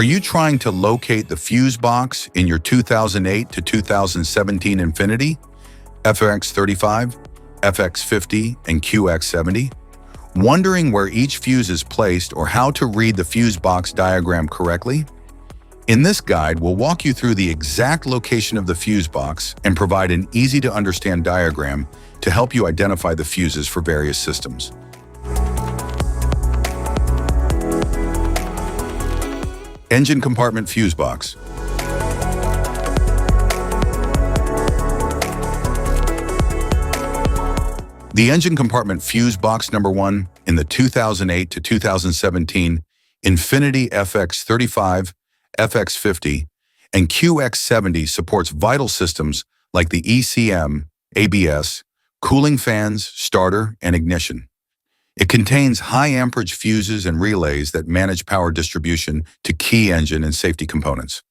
Are you trying to locate the fuse box in your 2008 to 2017 Infiniti FX35, FX50, and QX70? Wondering where each fuse is placed or how to read the fuse box diagram correctly? In this guide, we'll walk you through the exact location of the fuse box and provide an easy-to-understand diagram to help you identify the fuses for various systems. Engine compartment fuse box. The engine compartment fuse box number 1 in the 2008 to 2017 Infiniti FX35, FX50, and QX70 supports vital systems like the ECM, ABS, cooling fans, starter, and ignition. It contains high-amperage fuses and relays that manage power distribution to key engine and safety components.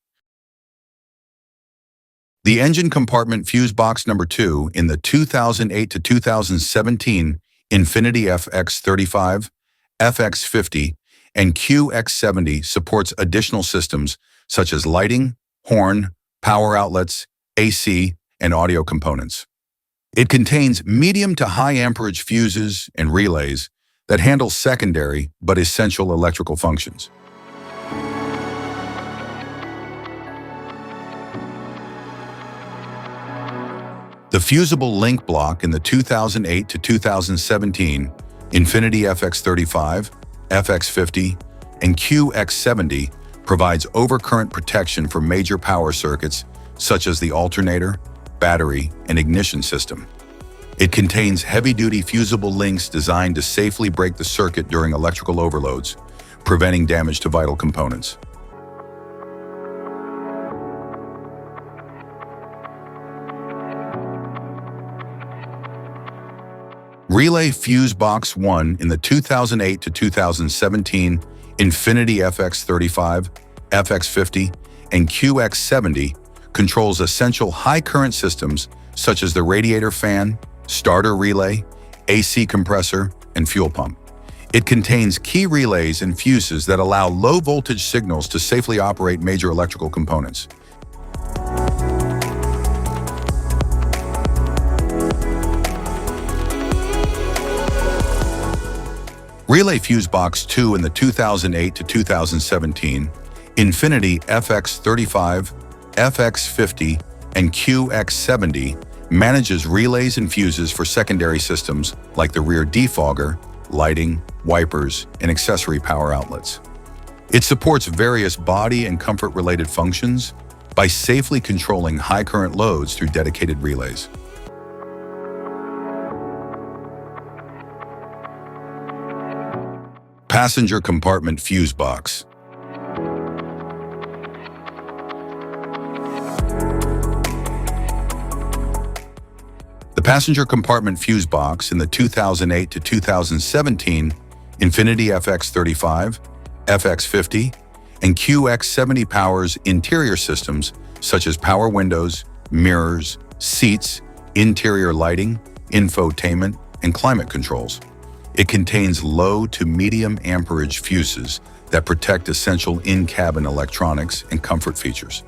The engine compartment fuse box number 2 in the 2008 to 2017 Infiniti FX35, FX50, and QX70 supports additional systems such as lighting, horn, power outlets, AC, and audio components. It contains medium to high amperage fuses and relays that handle secondary but essential electrical functions. The Fusible link block in the 2008 to 2017 Infiniti FX35, FX50, and QX70 provides overcurrent protection for major power circuits such as the alternator, battery, and ignition system. It contains heavy-duty fusible links designed to safely break the circuit during electrical overloads, preventing damage to vital components. Relay fuse box 1 in the 2008 to 2017 Infiniti FX35, FX50, and QX70 controls essential high-current systems such as the radiator fan, starter relay, AC compressor, and fuel pump. It contains key relays and fuses that allow low-voltage signals to safely operate major electrical components. Relay fuse box 2 in the 2008 to 2017 Infiniti FX35, FX50, and QX70 manages relays and fuses for secondary systems like the rear defogger, lighting, wipers, and accessory power outlets. It supports various body and comfort-related functions by safely controlling high-current loads through dedicated relays. Passenger compartment fuse box. The passenger compartment fuse box in the 2008 to 2017 Infiniti FX35, FX50, and QX70 powers interior systems such as power windows, mirrors, seats, interior lighting, infotainment, and climate controls. It contains low to medium amperage fuses that protect essential in-cabin electronics and comfort features.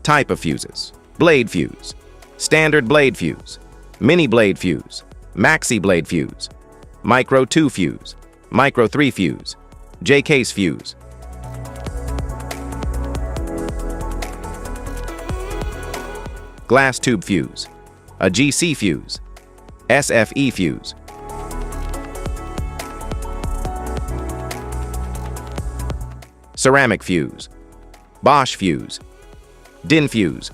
Type of fuses: blade fuse, standard blade fuse, mini blade fuse, maxi blade fuse, micro 2 fuse, micro 3 fuse, J-case fuse. Glass tube fuse, a GC fuse, SFE fuse. Ceramic fuse, Bosch fuse, DIN fuse.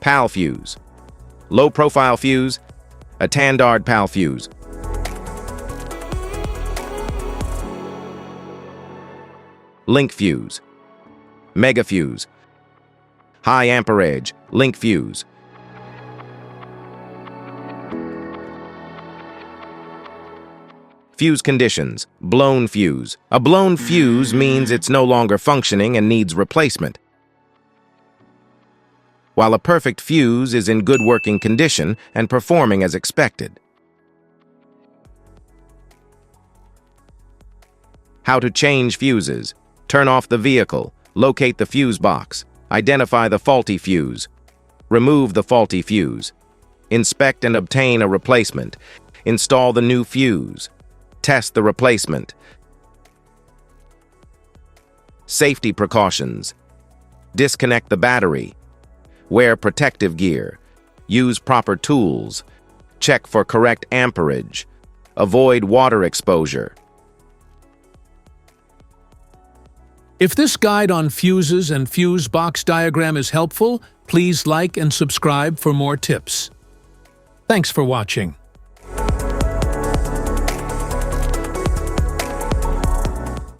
PAL fuse, low profile fuse, a Tandard PAL fuse. Link fuse, mega fuse, high amperage, link fuse. Fuse conditions. Blown fuse. A blown fuse means it's no longer functioning and needs replacement, while a perfect fuse is in good working condition and performing as expected. How to change fuses. Turn off the vehicle. Locate the fuse box. Identify the faulty fuse. Remove the faulty fuse. Inspect and obtain a replacement. Install the new fuse. Test the replacement. Safety precautions. Disconnect the battery. Wear protective gear. Use proper tools. Check for correct amperage. Avoid water exposure. If this guide on fuses and fuse box diagram is helpful, please like and subscribe for more tips. Thanks for watching.